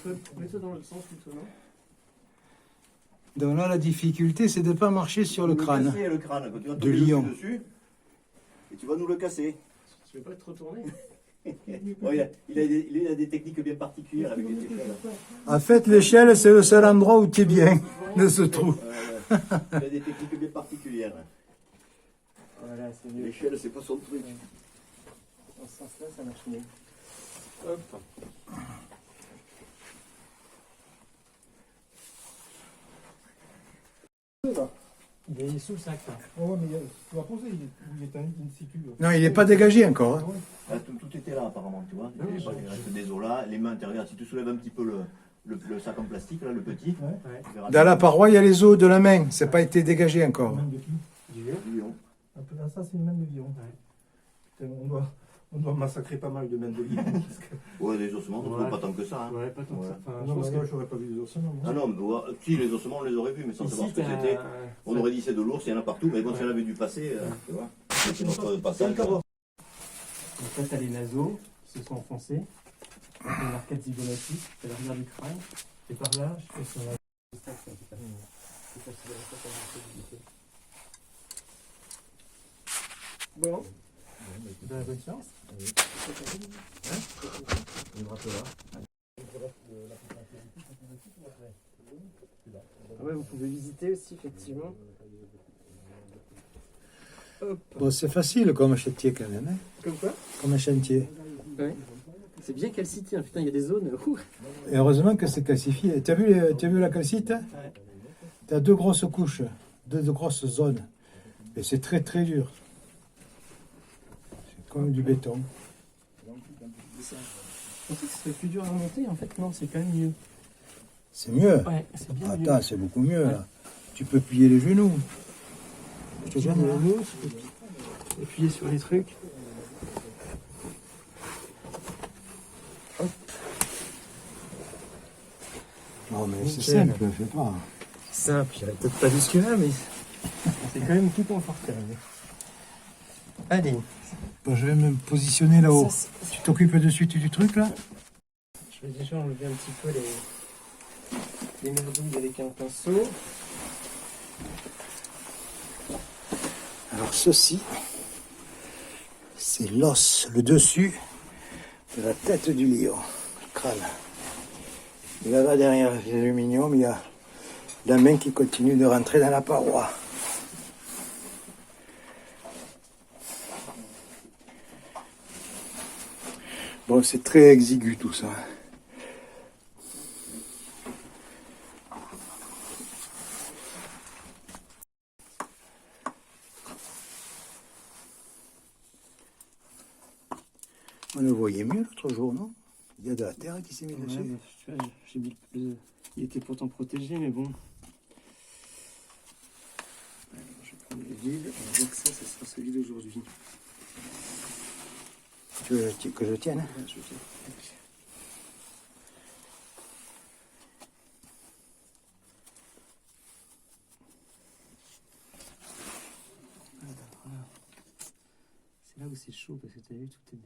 peut mettre ça dans l'autre sens plutôt, non? Donc là, la difficulté, c'est de ne pas marcher sur le crâne. Casser le crâne, quand tu vas De tomber lion. dessus, et tu vas nous le casser. Je vais pas te retourner. Bon, il a des techniques bien particulières avec les échelles. En fait, l'échelle, c'est le seul endroit où tu es bien de ce trou. Il a des techniques bien particulières. Voilà, c'est mieux. L'échelle, c'est pas son truc. Dans ce sens-là, ça marche mieux. Hop. Il est sous le sac, là. Oh, mais tu vas poser, il est in situ. Non, il n'est pas dégagé encore. Hein. Ah, tout était là apparemment, tu vois. Il reste des os là, les mains, regarde, si tu soulèves un petit peu le sac en plastique, là, le petit, Ouais. tu verras Dans la paroi, il y a les os de la main. Ça n'a pas été dégagé encore. Même de qui? Du lion. du lion. Un peu, ça, c'est une main de lion. Putain, on doit massacrer pas mal de mains de lion. Parce que... Ouais, les ossements, on ne Ouais. trouve pas tant que ça. Hein. Ouais, pas tant que ça. Enfin, je non, pense mais là, que... j'aurais pas vu les ossements. Ah non, mais si, les ossements, on les aurait vus, mais sans savoir ce que c'était. On aurait dit c'est de l'ours, il y en a partout, mais quand il y en avait du passé, tu vois. C'est notre passage. Donc là, t'as les naseaux qui se sont enfoncés. T'as l'arcade zygomatiques, t'as l'arrière du crâne. Et par là, je fais sur la... Bon. Bonne chance. Ah ouais, vous pouvez visiter aussi, effectivement. Hop. Bon, c'est facile comme chantier quand même. Hein. Comme quoi? Comme un chantier. Ouais. C'est bien calcité, hein. Putain, il y a des zones. Ouh. Et heureusement que c'est calcifié. Tu as vu la calcite? Ouais. Tu as deux grosses couches, deux grosses zones. Et c'est très très dur. C'est comme du béton. Je pensais que c'était plus dur à remonter, en fait, non, c'est quand même mieux. C'est mieux. Ouais, c'est bien mieux. Attends, c'est beaucoup mieux là. Tu peux plier les genoux. Je te Tu donne là. peux appuyer sur les trucs. Hop. Non mais c'est Nickel. simple, fais pas. Simple, j'irai peut-être pas jusque-là, mais c'est quand même tout confortable. Allez. Bon, je vais me positionner là-haut. Ça, Tu t'occupes de suite du truc là? je vais déjà enlever un petit peu les merdouilles avec un pinceau. Alors ceci, c'est l'os, le dessus de la tête du lion, le crâne. Et là-bas derrière l'aluminium, il y a la main qui continue de rentrer dans la paroi. Bon, c'est très exigu tout ça. On le voyait mieux l'autre jour, non? Il y a de la terre qui s'est mise dessus. Ouais, tu vois, j'ai mis il était pourtant protégé, mais bon. Alors, je vais prendre le vide. On va dire que ça sera celui d'aujourd'hui. Tu veux que je tienne? Ouais, je vais faire. Voilà. C'est là où c'est chaud parce que tu as vu tout est.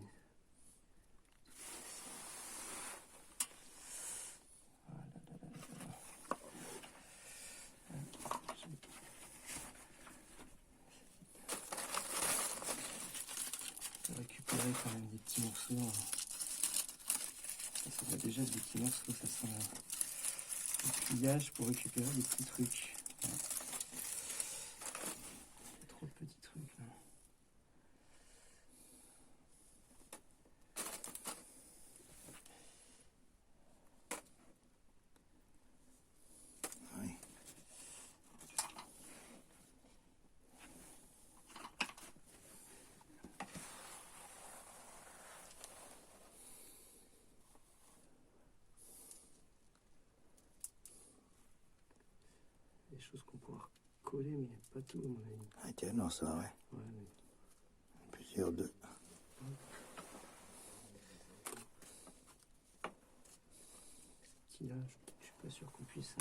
Récupérer quand même des petits morceaux. Ça va déjà être des petits morceaux, ça sera un pliage pour récupérer des petits trucs. Voilà. Trop de petits trucs là. Oui. Des choses qu'on pourra coller, mais pas tout à mon avis. Ah tiens, non, ça, ouais. Ouais, mais... Plusieurs deux. Qui là, je suis pas sûr qu'on puisse.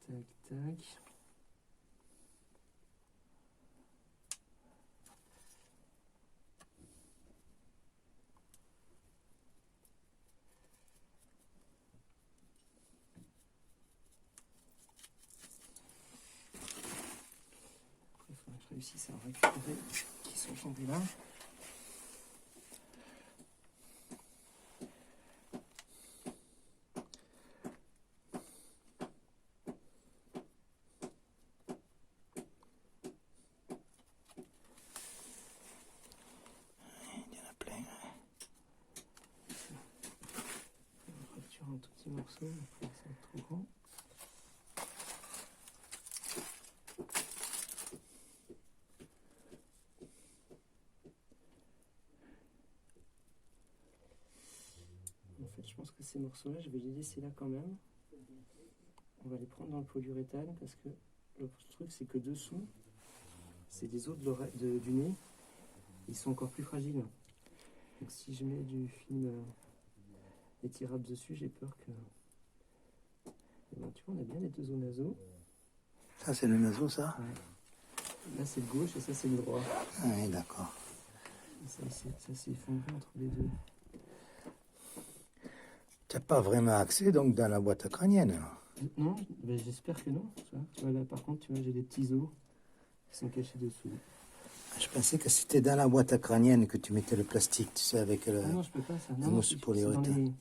Tac. tac. Il faudrait que je réussisse à en récupérer qui sont tombés là. Il y en a plein. On va fracturer un tout petit morceau, après que ça va être trop grand. En fait, je pense que ces morceaux-là, je vais les laisser là quand même. On va les prendre dans le polyuréthane parce que le truc, c'est que dessous, c'est des os du nez. Ils sont encore plus fragiles. Donc si je mets du film étirable dessus, j'ai peur que... Eh ben, tu vois, on a bien les deux os nasaux. Ça, c'est le naso, ça? Ouais. Là, c'est le gauche et ça, c'est le droit. Ah oui, d'accord. Et ça s'est fondu entre les deux. Tu n'as pas vraiment accès donc dans la boîte crânienne. Non, ben, j'espère que non. Tu vois, là, par contre, tu vois, j'ai des petits os qui sont cachés dessous. Je pensais que c'était dans la boîte crânienne que tu mettais le plastique, tu sais, avec le... Ah non, je peux pas ça. la Non, mousse c'est polyuréthane.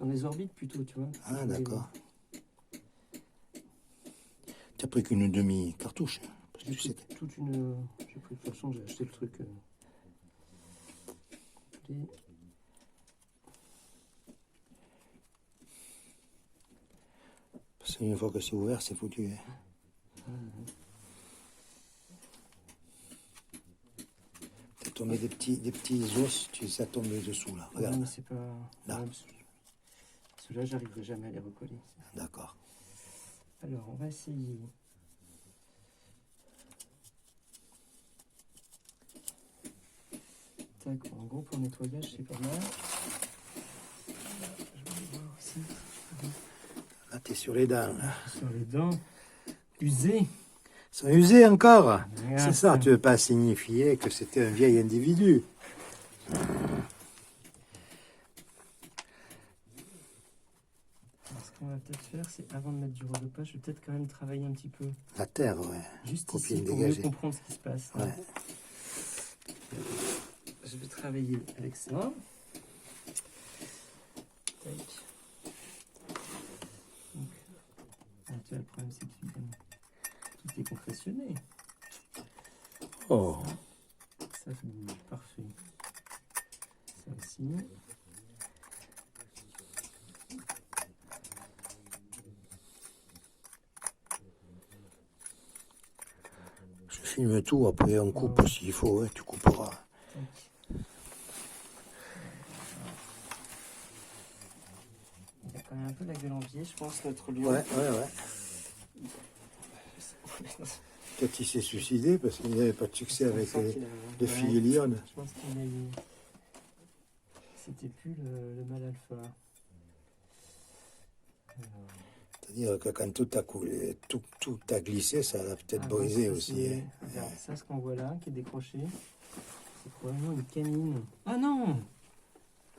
dans les orbites plutôt, tu vois. Ah, d'accord. Tu as pris qu'une demi-cartouche. Parce que tu sais que... J'ai pris de toute façon, j'ai acheté le truc. Parce qu'une fois que c'est ouvert, c'est foutu. Hein. Tu as tombé des petits os, ça tombe dessous, là. Non, Regarde. mais c'est pas... Là. Ouais, ceux-là, j'arriverai jamais à les recoller. D'accord. Alors, on va essayer. Tac, en gros, pour le nettoyage, c'est pas mal. Je vais voir aussi. Là, tu es sur les dents. Là. Sur les dents, usées. Ils sont usés encore. Regarde C'est ça, tu ne veux pas signifier que c'était un vieil individu. Alors, ce qu'on va peut-être faire, c'est avant de mettre du redopage, je vais peut-être quand même travailler un petit peu. La terre, ouais. Juste Pour ici, bien pour dégager. mieux comprendre ce qui se passe. Ouais. Je vais travailler avec ça. Tac. Donc, tu vois, le problème, c'est que tout est compressionné. Oh. Ça bouge, parfait. Ça aussi. Je filme tout, après on coupe s'il faut, ouais, tu couperas. Il a quand même un peu la gueule en biais, je pense, notre lion. Ouais. Peut-être qu'il s'est suicidé parce qu'il n'avait pas de succès avec les filles lionnes. Je pense qu'il a eu... C'était plus le mâle alpha. C'est-à-dire que quand tout a coulé, tout a glissé, ça l'a peut-être brisé ça, aussi. Hein. Regarde, ça, ce qu'on voit là, qui est décroché, c'est probablement une canine. Ah non!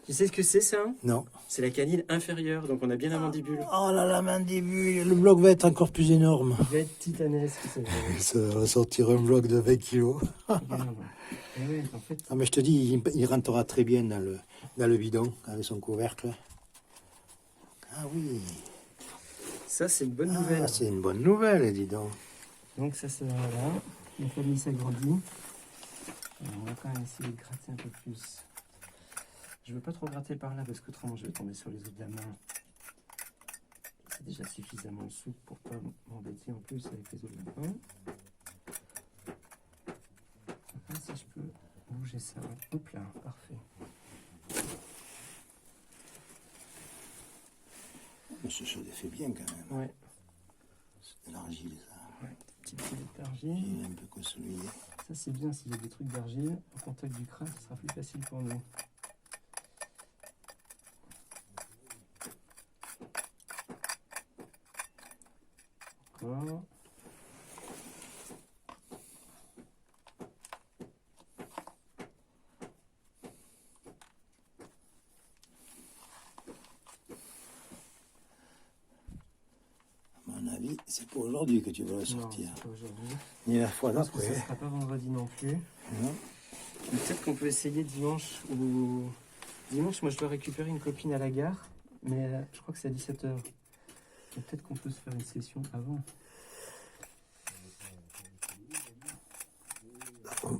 Tu sais ce que c'est, ça? Non. C'est la canine inférieure, donc on a bien la mandibule. Oh là, la mandibule, le bloc va être encore plus énorme. Il va être titanesque, ça. Ça va sortir un bloc de 20 kilos. Regarde. Et oui, en fait, Ah, mais je te dis, il rentrera très bien dans le bidon avec son couvercle. Ah oui. ça, c'est une bonne nouvelle. Ah, c'est une bonne nouvelle, dis donc. Donc ça, c'est voilà. La famille s'agrandit. Alors, on va quand même essayer de gratter un peu plus. Je veux pas trop gratter par là parce que autrement je vais tomber sur les os de la main. C'est déjà suffisamment souple pour pas m'embêter en plus avec les os de la main. Enfin, si je peux bouger ça. Hop là, parfait. Mais ça fait bien quand même. Ouais. C'est de l'argile, ça. Ouais, petit peu d'argile. Il est un peu consolidé. Ça c'est bien s'il y a des trucs d'argile. Au contact du crâne, ce sera plus facile pour nous. D'accord. À mon avis, c'est pour aujourd'hui que tu veux le Non, sortir. c'est pas aujourd'hui. Ni la fois Je pense que ça d'après. sera pas vendredi non plus. Non. Mais peut-être qu'on peut essayer dimanche ou... Dimanche, moi je dois récupérer une copine à la gare, mais je crois que c'est à 17h. Peut-être qu'on peut se faire une session avant.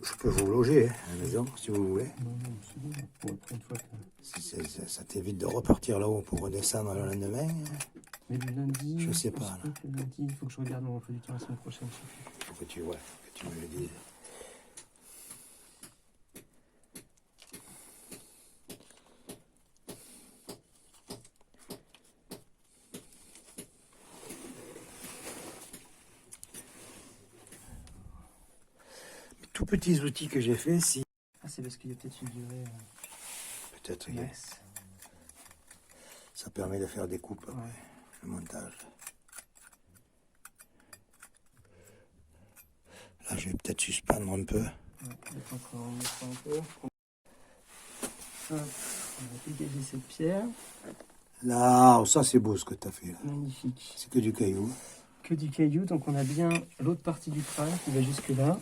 Je peux vous loger hein, à la maison, si vous voulez. Non, non, c'est bon. Bon, après, une fois que... Ça t'évite de repartir là-haut pour redescendre le lendemain. Mais le lundi... Je sais on pas, se là. peut que le lundi, il faut que je regarde mon emploi du temps la semaine prochaine. Je sais plus. Il faut que tu, ouais, que tu me le dises. Tout petits outils que j'ai fait, si. Ah, c'est parce qu'il y a peut-être une durée Peut-être, max. ça permet de faire des coupes après, Ouais. le montage. Là, je vais peut-être suspendre un peu. Ouais, peut-être encore en mettre un peu. Hop, on va dégager cette pierre. Là, oh, ça c'est beau ce que tu as fait là. Magnifique. C'est que du caillou. Que du caillou, donc on a bien l'autre partie du crâne qui va jusque là.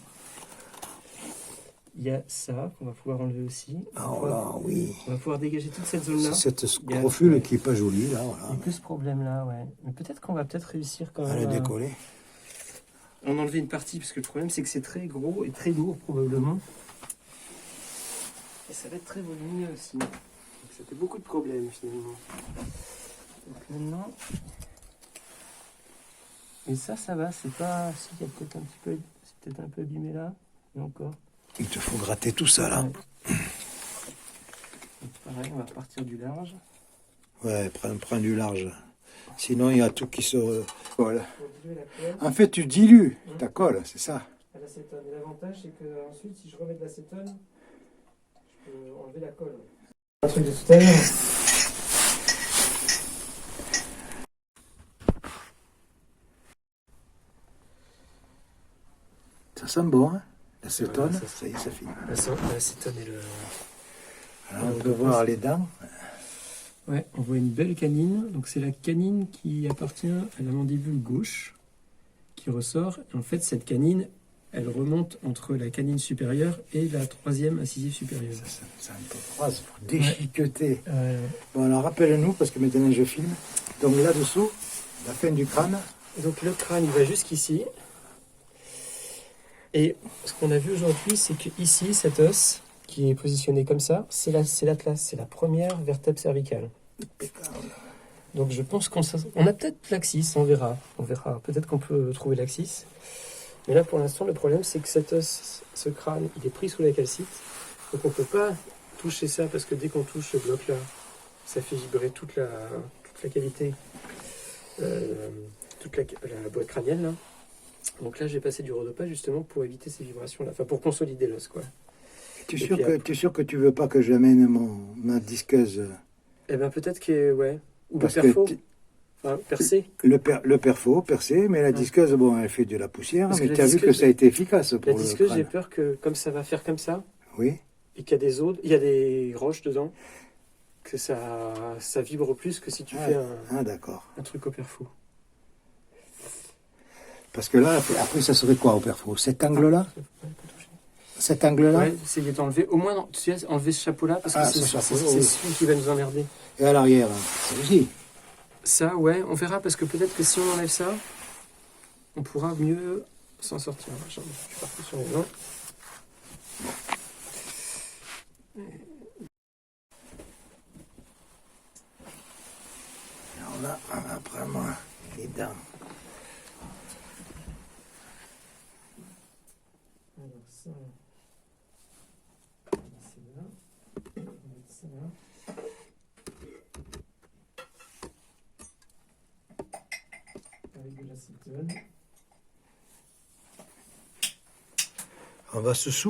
Il y a ça qu'on va pouvoir enlever aussi. Oh là, oui. On va pouvoir dégager toute cette zone-là. C'est cette scrofule qui est pas jolie là, Il voilà. y a que ce problème-là, ouais. Mais peut-être qu'on va peut-être réussir quand À même le décoller. en enlever une partie, parce que le problème c'est que c'est très gros et très lourd probablement. Et ça va être très volumineux aussi. Donc ça fait beaucoup de problèmes finalement. Donc maintenant... Et ça va, c'est pas... Si, il y a peut-être un petit peu... C'est peut-être un peu abîmé là, mais encore. Il te faut gratter tout ça là. Ouais. Donc, pareil, on va repartir du large. Ouais, prends du large. Sinon, il y a tout qui se... Voilà. Pour diluer la colle En fait, tu dilues ta colle, c'est ça. à l'acétone. Et l'avantage, c'est que ensuite, si je remets de l'acétone, je peux enlever la colle. Un truc de tout à l'heure. Ça sent bon, hein. L'acétone, Ouais, ça y est, ça finit. L'acétone et le... Alors, on peut voir les dents. Ouais, on voit une belle canine. Donc c'est la canine qui appartient à la mandibule gauche qui ressort. Et en fait, cette canine, elle remonte entre la canine supérieure et la troisième incisive supérieure. C'est un peu froid, c'est pour déchiqueter. Ouais. Bon, alors rappelle-nous, parce que maintenant je filme. Donc là-dessous, la fin du crâne. Donc le crâne, il va jusqu'ici. Et ce qu'on a vu aujourd'hui, c'est que ici, cet os qui est positionné comme ça, c'est l'atlas, c'est la première vertèbre cervicale. Donc je pense qu'on a peut-être l'axis, on verra. On verra. Peut-être qu'on peut trouver l'axis. Mais là, pour l'instant, le problème, c'est que cet os, ce crâne, il est pris sous la calcite. Donc on ne peut pas toucher ça, parce que dès qu'on touche ce bloc-là, ça fait vibrer toute la cavité, toute la boîte crânienne, là. Donc là, j'ai passé du rhodopage justement pour éviter ces vibrations-là, enfin pour consolider l'os, quoi. Tu es sûr que tu veux pas que j'amène ma disqueuse? Eh ben peut-être que, ouais. Ou le Parce que perfo, enfin, percé. le perfo, percé, mais la disqueuse, bon, elle fait de la poussière, Parce que mais la tu as vu que disqueuse, ça a été efficace La pour le disqueuse, j'ai crâne. peur que, comme ça va faire comme ça, Oui. et qu'il y a des autres, il y a des roches dedans, que ça vibre plus que si tu fais D'accord. un truc au perfo. Parce que là, après, ça serait quoi au perfo? Cet angle-là? Cet angle-là? Ouais, essayez d'enlever, au moins, tu sais, enlever ce chapeau-là, parce que ce chapeau, c'est oui. celui qui va nous emmerder. Et à l'arrière, ça aussi. Ça, ouais, on verra, parce que peut-être que si on enlève ça, on pourra mieux s'en sortir. Je suis parti sur les mains. Alors là, on va prendre les dents. Alors ça, c'est là. On va mettre ça là. Avec de l'acétone. On va se saouler.